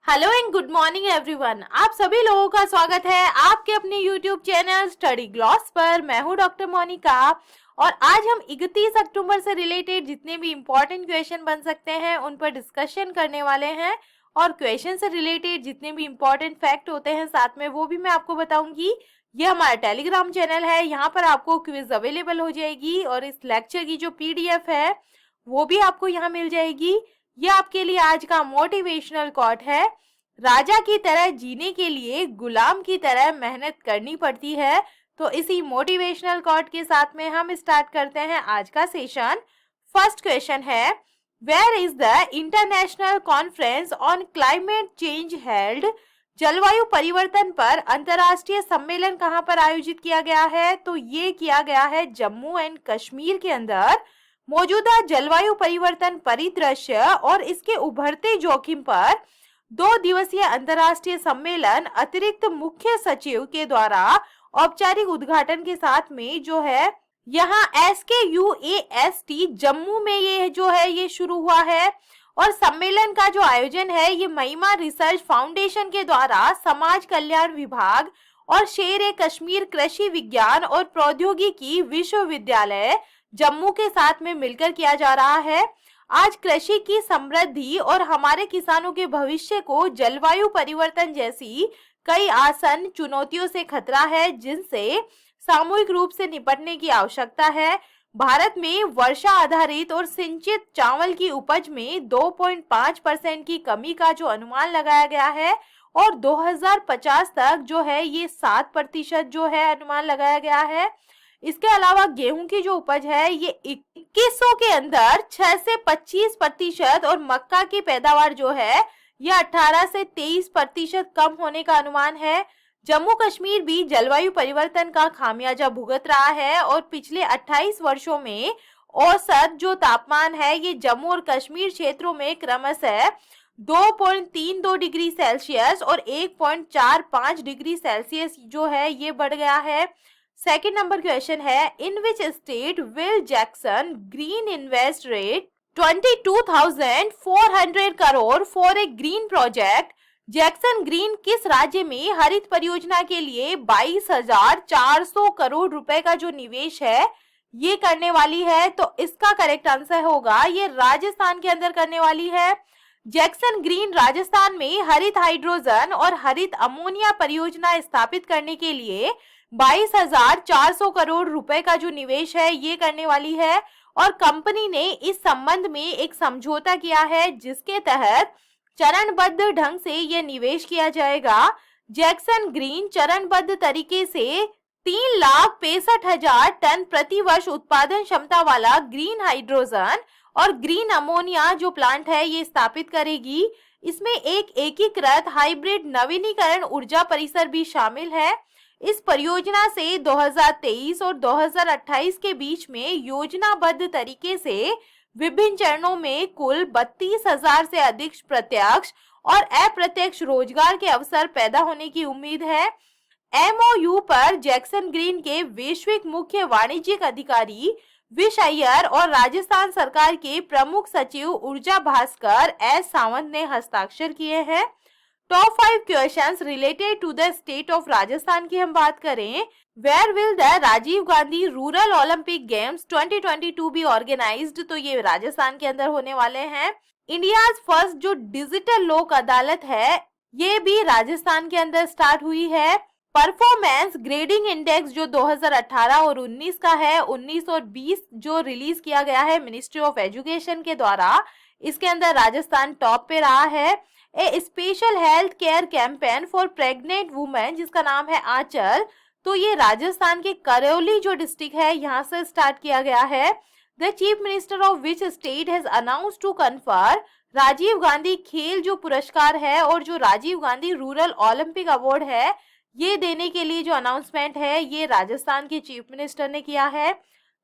Hello and good morning everyone. आप सभी लोगों का स्वागत है आपके अपने यूट्यूब चैनल स्टडी ग्लॉस पर। मैं हूं डॉक्टर मोनिका और आज हम 31 अक्टूबर से रिलेटेड जितने भी इम्पोर्टेंट क्वेश्चन बन सकते हैं उन पर डिस्कशन करने वाले हैं और क्वेश्चन से रिलेटेड जितने भी इम्पोर्टेंट फैक्ट होते हैं साथ में वो भी मैं आपको बताऊंगी। ये हमारा टेलीग्राम चैनल है, यहाँ पर आपको क्विज अवेलेबल हो जाएगी और इस लेक्चर की जो PDF है वो भी आपको यहाँ मिल जाएगी। ये आपके लिए आज का मोटिवेशनल कोट है। राजा की तरह जीने के लिए गुलाम की तरह मेहनत करनी पड़ती है। तो इसी मोटिवेशनल कोट के साथ में हम स्टार्ट करते हैं आज का सेशन। फर्स्ट क्वेश्चन है, where is the international conference on climate change held? जलवायु परिवर्तन पर अंतर्राष्ट्रीय सम्मेलन कहां पर आयोजित किया गया है? तो ये किया गया है जम्मू एंड कश्मीर के अंदर। मौजूदा जलवायु परिवर्तन परिदृश्य और इसके उभरते जोखिम पर 2 दिवसीय अंतर्राष्ट्रीय सम्मेलन अतिरिक्त मुख्य सचिव के द्वारा औपचारिक उद्घाटन के साथ में जो है यहाँ SKUAST जम्मू में ये जो है ये शुरू हुआ है। और सम्मेलन का जो आयोजन है ये महिमा रिसर्च फाउंडेशन के द्वारा समाज कल्याण विभाग और शेर ए कश्मीर कृषि विज्ञान और प्रौद्योगिकी विश्वविद्यालय जम्मू के साथ में मिलकर किया जा रहा है। आज कृषि की समृद्धि और हमारे किसानों के भविष्य को जलवायु परिवर्तन जैसी कई आसन चुनौतियों से खतरा है जिनसे सामूहिक रूप से निपटने की आवश्यकता है। भारत में वर्षा आधारित और सिंचित चावल की उपज में 2.5% की कमी का जो अनुमान लगाया गया है और 2050 तक जो है ये 7% जो है अनुमान लगाया गया है। इसके अलावा गेहूं की जो उपज है ये 2100 के अंदर 6 से 25% और मक्का की पैदावार जो है ये 18 से 23% कम होने का अनुमान है। जम्मू कश्मीर भी जलवायु परिवर्तन का खामियाजा भुगत रहा है और पिछले 28 वर्षों में औसत जो तापमान है ये जम्मू और कश्मीर क्षेत्रों में क्रमशः 2.32 डिग्री सेल्सियस और 1.45 डिग्री सेल्सियस जो है ये बढ़ गया है। सेकेंड नंबर क्वेश्चन है, in which state will Jakson green invest rate 22,400 crore for a green project? Jakson green किस राज्य में हरित परियोजना के लिए 22,400 करोड़ रुपए का जो निवेश है ये करने वाली है? तो इसका करेक्ट आंसर होगा ये राजस्थान के अंदर करने वाली है। जैक्सन ग्रीन राजस्थान में हरित हाइड्रोजन और हरित अमोनिया परियोजना स्थापित करने के लिए 22,400 करोड़ रुपए का जो निवेश है ये करने वाली है। और कंपनी ने इस संबंध में एक समझौता किया है जिसके तहत चरणबद्ध ढंग से ये निवेश किया जाएगा। जैक्सन ग्रीन चरणबद्ध तरीके से 3,65,000 टन प्रति वर्ष उत्पादन क्षमता वाला ग्रीन हाइड्रोजन और ग्रीन अमोनिया जो प्लांट है ये स्थापित करेगी। इसमें एक एकीकृत हाइब्रिड नवीनीकरण ऊर्जा परिसर भी शामिल है। इस परियोजना से 2023 और 2028 के बीच में योजनाबद्ध तरीके से विभिन्न चरणों में कुल 32,000 से अधिक प्रत्यक्ष और अप्रत्यक्ष रोजगार के अवसर पैदा होने की उम्मीद है। MOU पर जैक्सन ग्रीन के वैश्विक मुख्य वाणिज्यिक अधिकारी विश अय्यर और राजस्थान सरकार के प्रमुख सचिव ऊर्जा भास्कर S सावंत ने हस्ताक्षर किए हैं। Top 5 questions related to the state of Rajasthan की हम बात करें, where will the Rajiv Gandhi rural Olympic games 2022 be organised? तो ये राजस्थान के अंदर होने वाले हैं। इंडियाज फर्स्ट जो डिजिटल लोक अदालत है ये भी राजस्थान के अंदर स्टार्ट हुई है। परफॉर्मेंस ग्रेडिंग इंडेक्स जो 2018 और 19 का है, 19 और 20 जो रिलीज किया गया है मिनिस्ट्री ऑफ एजुकेशन के द्वारा, इसके अंदर राजस्थान टॉप पे रहा है। A special health care campaign for pregnant women जिसका नाम है आंचल, तो ये राजस्थान के करौली जो डिस्ट्रिक्ट है यहाँ से स्टार्ट किया गया है। The chief minister of which state has announced to confer Rajiv Gandhi खेल जो पुरस्कार है और जो Rajiv Gandhi rural Olympic award है ये देने के लिए जो अनाउंसमेंट है ये राजस्थान के चीफ मिनिस्टर ने किया है।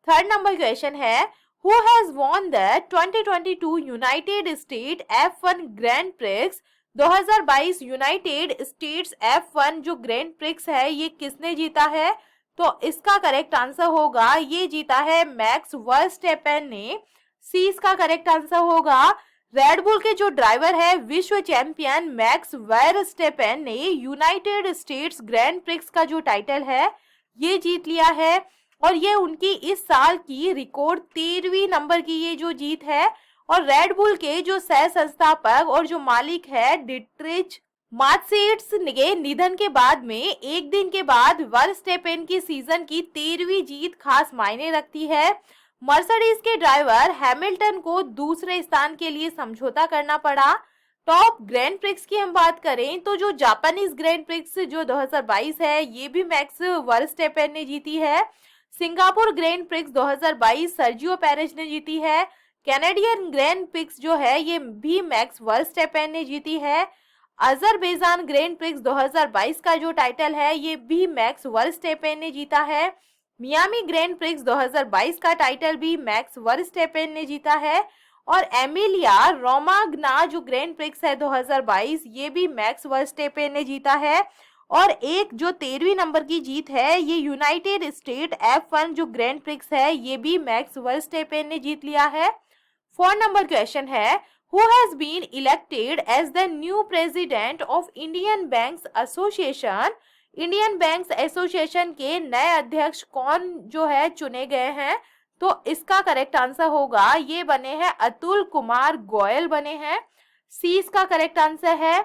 थर्ड नंबर क्वेश्चन है, Who has won the 2022 United States F1 Grand Prix? 2022 United states F1 जो ग्रैंड प्रिक्स है ये किसने जीता है? तो इसका करेक्ट आंसर होगा ये जीता है मैक्स वर्स्टेपेन ने। सी इसका करेक्ट आंसर होगा। रेड बुल के जो ड्राइवर है विश्व चैंपियन मैक्स वर्स्टेपेन ने यूनाइटेड स्टेट्स ग्रैंड प्रिक्स का जो टाइटल है ये जीत लिया है और ये उनकी इस साल की रिकॉर्ड 13वीं नंबर की ये जो जीत है। और रेड बुल के जो सह संस्थापक और जो मालिक है डिट्रिच मार्सेट्स के निधन के बाद में एक दिन के बाद वर्स्टेपेन की सीजन की 13वीं जीत खास मायने रखती है। मर्सिडीज के ड्राइवर हैमिल्टन को दूसरे स्थान के लिए समझौता करना पड़ा। टॉप ग्रैंड प्रिक्स की हम बात करें तो जो जापानीज ग्रैंड प्रिक्स जो 2022 है ये भी मैक्स वर्स्टेपेन ने जीती है। Singapore grand prix 2022 Sergio Perez ने जीती है। कैनेडियन ग्रैंड प्रिक्स जो है ये भी मैक्स वर्स्टेपेन ने जीती है। अजरबैजान ग्रैंड प्रिक्स 2022 का जो टाइटल है ये भी मैक्स वर्स्टेपेन ने जीता है। मियामी ग्रैंड प्रिक्स 2022 का टाइटल भी मैक्स वर्स्टेपेन ने जीता है। और एमिलिया रोमाग्ना जो ग्रैंड प्रिक्स है 2022 ये भी मैक्स वर्स्टेपेन ने जीता है। और एक जो 13वीं नंबर की जीत है ये यूनाइटेड स्टेट F1 जो ग्रैंड प्रिक्स है ये भी मैक्स वर्स्टेपेन ने जीत लिया है। 4 नंबर क्वेश्चन है Who has been elected as the new president of Indian Banks Association? Indian banks association के नए अध्यक्ष कौन जो है चुने गए हैं? तो इसका करेक्ट आंसर होगा ये बने हैं अतुल कुमार गोयल बने हैं। सी इसका करेक्ट आंसर है।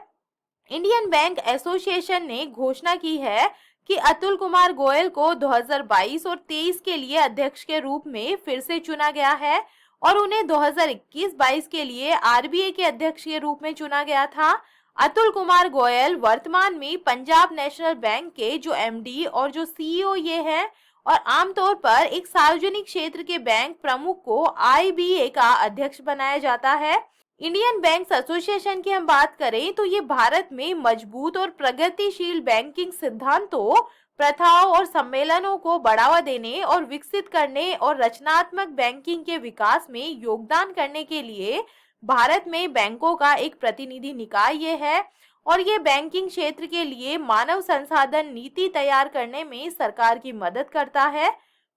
इंडियन बैंक एसोसिएशन ने घोषणा की है कि अतुल कुमार गोयल को 2022 और 23 के लिए अध्यक्ष के रूप में फिर से चुना गया है और उन्हें 2021-22 के लिए आरबीआई के अध्यक्ष के रूप में चुना गया था। अतुल कुमार गोयल वर्तमान में पंजाब नेशनल बैंक के जो एमडी और जो सीईओ ये हैं और आमतौर पर एक सार्वजनिक क्षेत्र के बैंक प्रमुख को आईबीए का अध्यक्ष बनाया जाता है। इंडियन बैंक्स एसोसिएशन की हम बात करें तो ये भारत में मजबूत और प्रगतिशील बैंकिंग सिद्धांतों, प्रथाओं और सम्मेलनों को बढ़ावा देने और विकसित करने और रचनात्मक बैंकिंग के विकास में योगदान करने के लिए भारत में बैंकों का एक प्रतिनिधि निकाय ये है और ये बैंकिंग क्षेत्र के लिए मानव संसाधन नीति तैयार करने में सरकार की मदद करता है।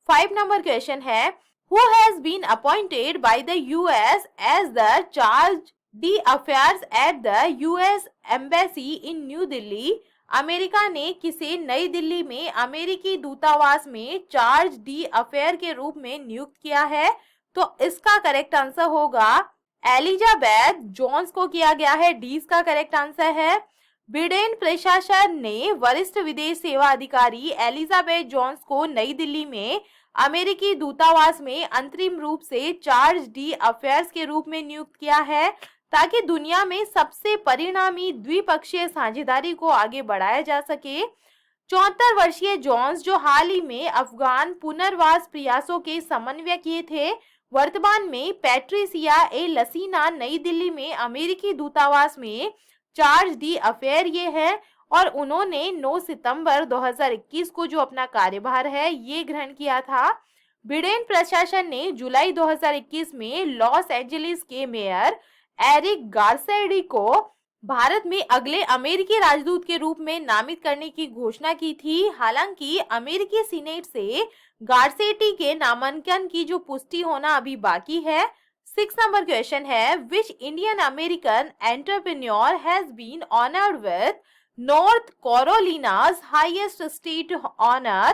5 नंबर क्वेश्चन है Who has been appointed by the US as the charge d'affaires at the US Embassy in New Delhi? America ने किसे नई दिल्ली में अमेरिकी दूतावास में चार्ज डी अफेयर के रूप में नियुक्त किया है? तो इसका करेक्ट आंसर होगा एलिजाबेथ जोन्स को किया गया है। डी इसका करेक्ट आंसर है। बिडेन प्रशासन ने वरिष्ठ विदेश सेवा अधिकारी एलिजाबेथ जोन्स को नई दिल्ली में अमेरिकी दूतावास में अंतरिम रूप से चार्ज डी अफेयर्स के रूप में नियुक्त किया है ताकि दुनिया में सबसे परिणामी द्विपक्षीय साझेदारी को आगे बढ़ाया जा सके। 74 वर्षीय जोन्स जो हाल ही में अफगान पुनर्वास प्रयासों के समन्वयक थे, वर्तमान में पैट्रिसिया ए लसीना नई दिल्ली में अमेरिकी दूतावास में चार्ज डी अफेयर ये है और उन्होंने 9 सितंबर 2021 को जो अपना कार्यभार है ये ग्रहण किया था। बिडेन प्रशासन ने जुलाई 2021 में लॉस एंजलिस के मेयर एरिक गार्सेडी को भारत में अगले अमेरिकी राजदूत के रूप में नामित करने की घोषणा की थी। हालांकि अमेरिकी सीनेट से गार्सेडी के नामांकन की जो पुष्टि होना अभी बाकी है। 6 नंबर क्वेश्चन है which Indian American entrepreneur has been honoured with North Carolina's highest state honour?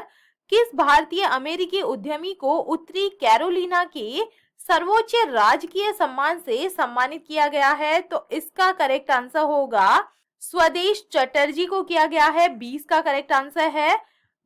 किस भारतीय अमेरिकी उद्यमी को उत्तरी कैरोलिना के सर्वोच्च राजकीय सम्मान से सम्मानित किया गया है? तो इसका करेक्ट आंसर होगा स्वदेश चटर्जी को किया गया है। 20 का करेक्ट आंसर है।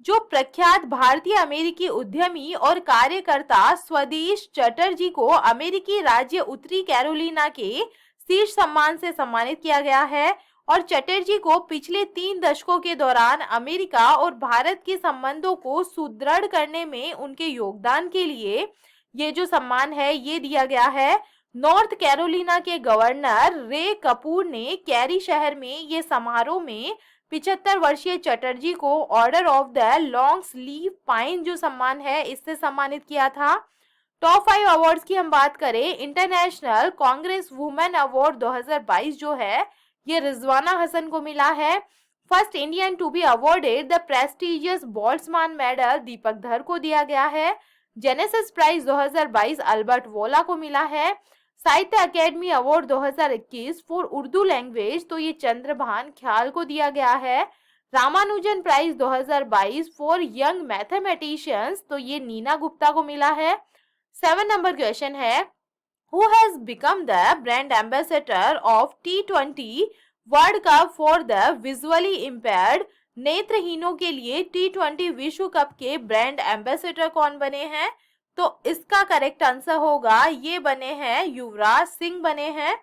जो प्रख्यात भारतीय अमेरिकी उद्यमी और कार्यकर्ता स्वदेश चटर्जी को अमेरिकी राज्य उत्तरी कैरोलिना के शीर्ष सम्मान से सम्मानित किया गया है और चटर्जी को पिछले 3 दशकों के दौरान अमेरिका और भारत के संबंधों को सुदृढ़ करने में उनके योगदान के लिए ये जो सम्मान है ये दिया गया है। नॉर्थ कैरोलिना के गवर्नर रे कपूर ने कैरी शहर में ये समारोह में 75 वर्षीय चटर्जी को order of the long sleeve pine जो सम्मान है इससे सम्मानित किया था। टॉप 5 अवार्ड्स की हम बात करें, इंटरनेशनल कांग्रेस वुमेन अवार्ड 2022 जो है ये रिजवाना हसन को मिला है। First Indian to be awarded the prestigious Boltzmann medal Deepak Dhar को दिया गया है। जेनेसिस प्राइज 2022 अल्बर्ट वोला को मिला है। Sahitya Akademi award 2021 for Urdu language, तो ये चंद्रभान ख्याल को दिया गया है। Ramanujan prize 2022 for young mathematicians, तो ये नीना गुप्ता को मिला है। 7 नंबर क्वेश्चन है, who has become the brand ambassador of T20 world cup for the visually impaired. नेत्रहीनों के लिए T20 विश्व कप के ब्रांड एम्बेसडर कौन बने हैं? तो इसका करेक्ट आंसर होगा, ये बने हैं युवराज सिंह बने हैं।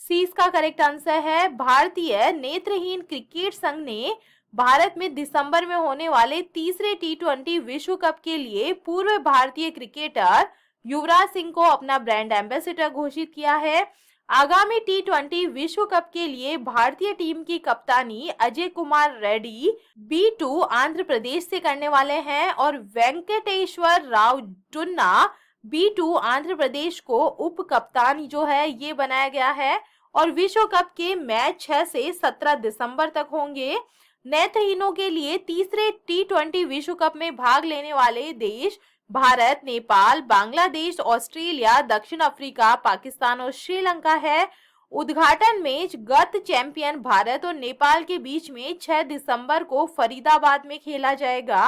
सी इसका करेक्ट आंसर है। भारतीय नेत्रहीन क्रिकेट संघ ने भारत में दिसंबर में होने वाले तीसरे T20 विश्व कप के लिए पूर्व भारतीय क्रिकेटर युवराज सिंह को अपना ब्रांड एम्बेसडर घोषित किया है। आगामी T20 विश्व कप के लिए भारतीय टीम की कप्तानी अजय कुमार रेड्डी B2 आंध्र प्रदेश से करने वाले हैं और वेंकटेश्वर राव टुन्ना B2 आंध्र प्रदेश को उप कप्तान जो है ये बनाया गया है। और विश्व कप के मैच 6 से 17 दिसंबर तक होंगे। नेत्रहीनों के लिए तीसरे T20 विश्व कप में भाग लेने वाले देश भारत, नेपाल, बांग्लादेश, ऑस्ट्रेलिया, दक्षिण अफ्रीका, पाकिस्तान और श्रीलंका है। उद्घाटन मैच गत चैंपियन भारत और नेपाल के बीच में 6 दिसंबर को फरीदाबाद में खेला जाएगा।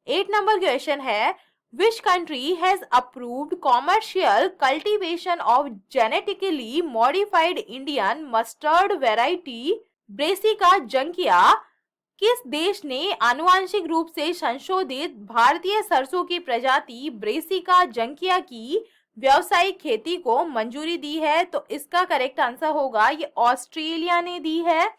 8 नंबर क्वेश्चन है, which country has approved commercial cultivation of genetically modified Indian mustard variety brassica juncea. किस देश ने आनुवांशिक रूप से संशोधित भारतीय सरसों की प्रजाति ब्रेसिका जंकिया की व्यावसायिक खेती को मंजूरी दी है? तो इसका करेक्ट आंसर होगा, ये ऑस्ट्रेलिया ने दी है।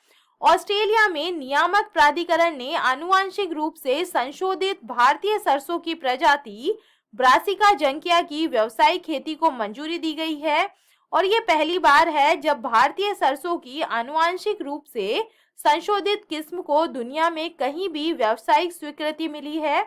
ऑस्ट्रेलिया में नियामक प्राधिकरण ने आनुवांशिक रूप से संशोधित भारतीय सरसों की प्रजाति ब्रासिका जंकिया की व्यावसायिक खेती को मंजूरी दी गई है और ये पहली बार है जब भारतीय सरसों की आनुवांशिक रूप से संशोधित किस्म को दुनिया में कहीं भी व्यावसायिक स्वीकृति मिली है।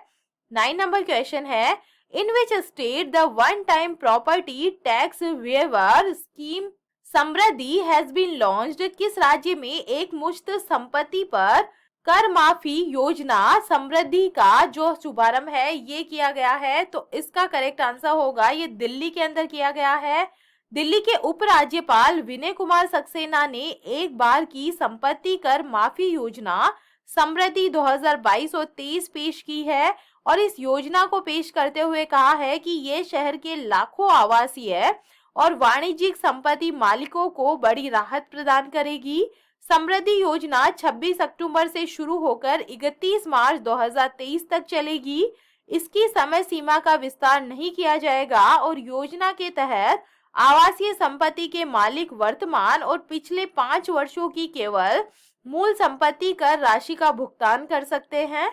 9 नंबर क्वेश्चन है, in which state the one time property tax waiver scheme Samriddhi has been launched. किस राज्य में एक मुश्त संपत्ति पर कर माफी योजना समृद्धि का जो शुभारंभ है ये किया गया है? तो इसका करेक्ट आंसर होगा, ये दिल्ली के अंदर किया गया है। दिल्ली के उपराज्यपाल विनय कुमार सक्सेना ने एक बार की संपत्ति कर माफी योजना समृद्धि 2022 और 23 पेश की है और इस योजना को पेश करते हुए कहा है कि ये शहर के लाखों आवासीय और वाणिज्यिक संपत्ति मालिकों को बड़ी राहत प्रदान करेगी। समृद्धि योजना 26 अक्टूबर से शुरू होकर 31 मार्च 2023 तक चलेगी। इसकी समय सीमा का विस्तार नहीं किया जाएगा और योजना के तहत आवासीय संपत्ति के मालिक वर्तमान और पिछले 5 वर्षों की केवल मूल संपत्ति कर राशि का भुगतान कर सकते हैं।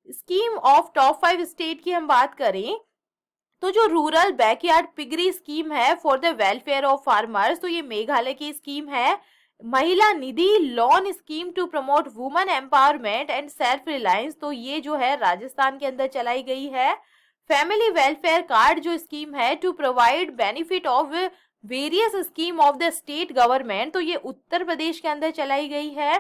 स्कीम ऑफ टॉप 5 स्टेट की हम बात करें तो जो रूरल बैकयार्ड पिगरी स्कीम है for the welfare of farmers, तो ये मेघालय की स्कीम है। Mahila Nidhi loan scheme to promote women empowerment and self reliance, तो ये जो है राजस्थान के अंदर चलाई गई है। फैमिली वेलफेयर कार्ड जो स्कीम है to provide benefit of various scheme of the state government, तो ये उत्तर प्रदेश के अंदर चलाई गई है।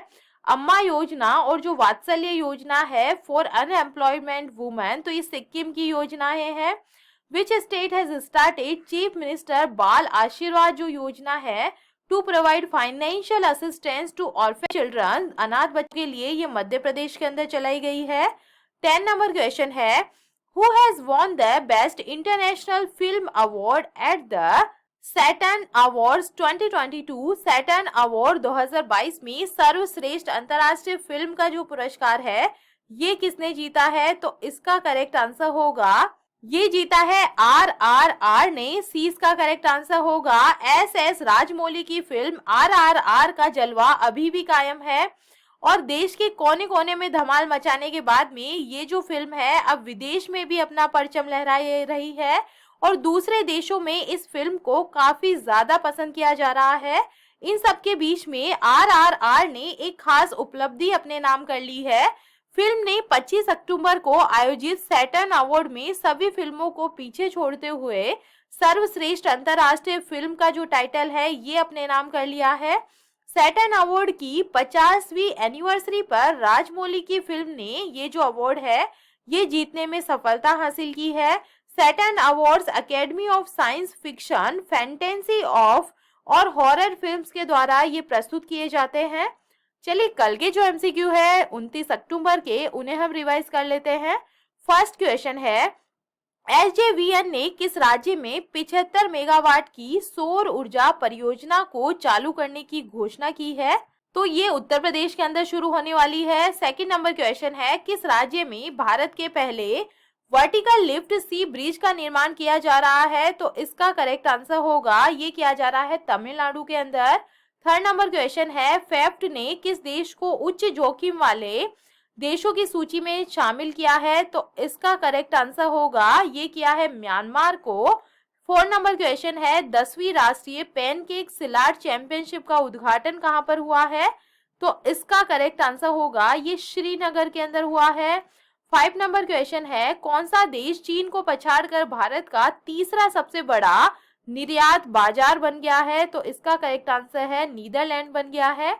अम्मा योजना और जो वात्सल्य योजना है फॉर अनएम्प्लॉयमेंट वुमेन, तो ये सिक्किम की योजनाएं हैं। Which state has started chief minister Bal Ashirwad जो योजना है to provide financial assistance to orphan children, अनाथ बच्चों के लिए, ये मध्य प्रदेश के अंदर चलाई गई है। 10 नंबर क्वेश्चन है, who has won the best international film award at the Saturn awards 2022। Saturn award 2022 में सर्वश्रेष्ठ अंतर्राष्ट्रीय फिल्म का जो पुरस्कार है ये किसने जीता है? तो इसका करेक्ट आंसर होगा, ये जीता है RRR ने। सी इसका करेक्ट आंसर होगा। SS राजमौली की फिल्म RRR का जलवा अभी भी कायम है और देश के कोने कोने में धमाल मचाने के बाद में ये जो फिल्म है अब विदेश में भी अपना परचम लहराए रही है और दूसरे देशों में इस फिल्म को काफी ज्यादा पसंद किया जा रहा है। इन सब के बीच में RRR ने एक खास उपलब्धि अपने नाम कर ली है। फिल्म ने 25 अक्टूबर को आयोजित सैटर्न अवार्ड में सभी फिल्मों को पीछे छोड़ते हुए सर्वश्रेष्ठ अंतर्राष्ट्रीय फिल्म का जो टाइटल है ये अपने नाम कर लिया है। सैटर्न अवार्ड की 50वीं एनिवर्सरी पर राजमौली की फिल्म ने ये जो अवार्ड है ये जीतने में सफलता हासिल की है। Saturn awards academy of science fiction, fantasy of और हॉरर फिल्म्स के द्वारा ये प्रस्तुत किए जाते हैं। चलिए कल के जो एमसीक्यू है 29 अक्टूबर के, उन्हें हम रिवाइज कर लेते हैं। फर्स्ट क्वेश्चन है, एसजेवीएन ने किस राज्य में 75 मेगावाट की सौर ऊर्जा परियोजना को चालू करने की घोषणा की है? तो ये उत्तर प्रदेश के अंदर शुरू होने वाली है। सेकंड नंबर क्वेश्चन है, किस राज्य में भारत के पहले वर्टिकल लिफ्ट सी ब्रिज का निर्माण किया जा रहा है? तो इसका करेक्ट आंसर होगा, ये किया जा रहा है तमिलनाडु के अंदर। थर्ड नंबर क्वेश्चन है, फेफ्ट ने किस देश को उच्च जोखिम वाले देशों की सूची में शामिल किया है? तो इसका करेक्ट आंसर होगा, ये किया है म्यांमार को। फोर्थ नंबर क्वेश्चन है, 10वीं राष्ट्रीय पैनकेक सिलाट चैंपियनशिप का उद्घाटन कहां पर हुआ है? तो इसका करेक्ट आंसर होगा, ये श्रीनगर के अंदर हुआ है। 5 नंबर क्वेश्चन है, कौन सा देश चीन को पछाड़कर भारत का तीसरा सबसे बड़ा निर्यात बाजार बन गया है? तो इसका करेक्ट आंसर है नीदरलैंड बन गया है।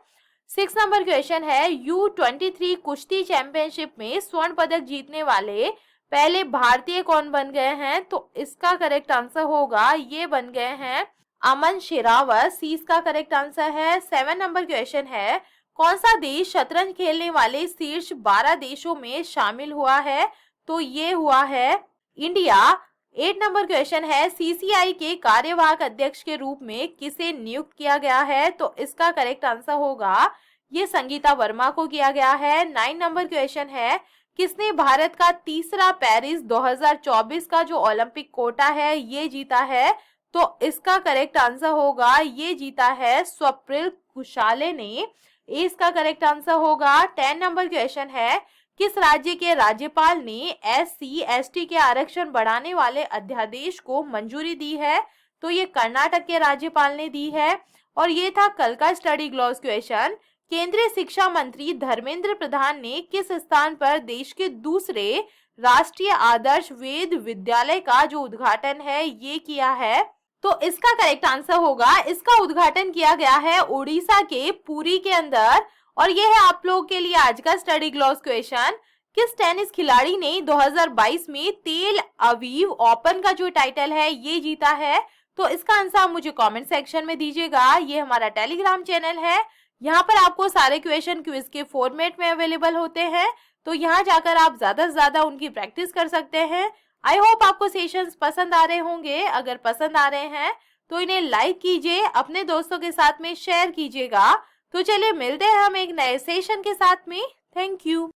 6 नंबर क्वेश्चन है, U23 कुश्ती चैंपियनशिप में स्वर्ण पदक जीतने वाले पहले भारतीय कौन बन गए हैं? तो इसका करेक्ट आंसर होगा, ये बन गए हैं अमन शेरावत। सी इसका करेक्ट आंसर है। 7 नंबर क्वेश्चन है, कौन सा देश शतरंज खेलने वाले शीर्ष 12 देशों में शामिल हुआ है? तो ये हुआ है इंडिया। 8 नंबर क्वेश्चन है, सीसीआई के कार्यवाहक अध्यक्ष के रूप में किसे नियुक्त किया गया है? तो इसका करेक्ट आंसर होगा, ये संगीता वर्मा को किया गया है। 9 नंबर क्वेश्चन है, किसने भारत का तीसरा पेरिस 2024 का जो ओलंपिक कोटा है ये जीता है? तो इसका करेक्ट आंसर होगा, ये जीता है स्वप्निल कुशाले ने। इसका करेक्ट आंसर होगा। 10 नंबर क्वेश्चन है, किस राज्य के राज्यपाल ने SC/ST के आरक्षण बढ़ाने वाले अध्यादेश को मंजूरी दी है? तो ये कर्नाटक के राज्यपाल ने दी है। और ये था कल का स्टडी ग्लॉस क्वेश्चन। केंद्रीय शिक्षा मंत्री धर्मेंद्र प्रधान ने किस स्थान पर देश के दूसरे राष्ट्रीय आदर्श वेद विद्यालय का जो उद्घाटन है ये किया है? तो इसका करेक्ट आंसर होगा, इसका उद्घाटन किया गया है उड़ीसा के पुरी के अंदर। और यह है आप लोगों के लिए आज का स्टडी ग्लॉस क्वेश्चन। किस टेनिस खिलाड़ी ने 2022 में तेल अवीव ओपन का जो टाइटल है ये जीता है? तो इसका आंसर आप मुझे कमेंट सेक्शन में दीजिएगा। ये हमारा टेलीग्राम चैनल है, यहाँ पर आपको सारे क्वेश्चन क्विज के फॉर्मेट में अवेलेबल होते हैं, तो यहाँ जाकर आप ज्यादा से ज्यादा उनकी प्रैक्टिस कर सकते हैं। आई होप आपको सेशंस पसंद आ रहे होंगे। अगर पसंद आ रहे हैं तो इन्हें लाइक कीजिए, अपने दोस्तों के साथ में शेयर कीजिएगा। तो चलिए मिलते हैं हम एक नए सेशन के साथ में। Thank you.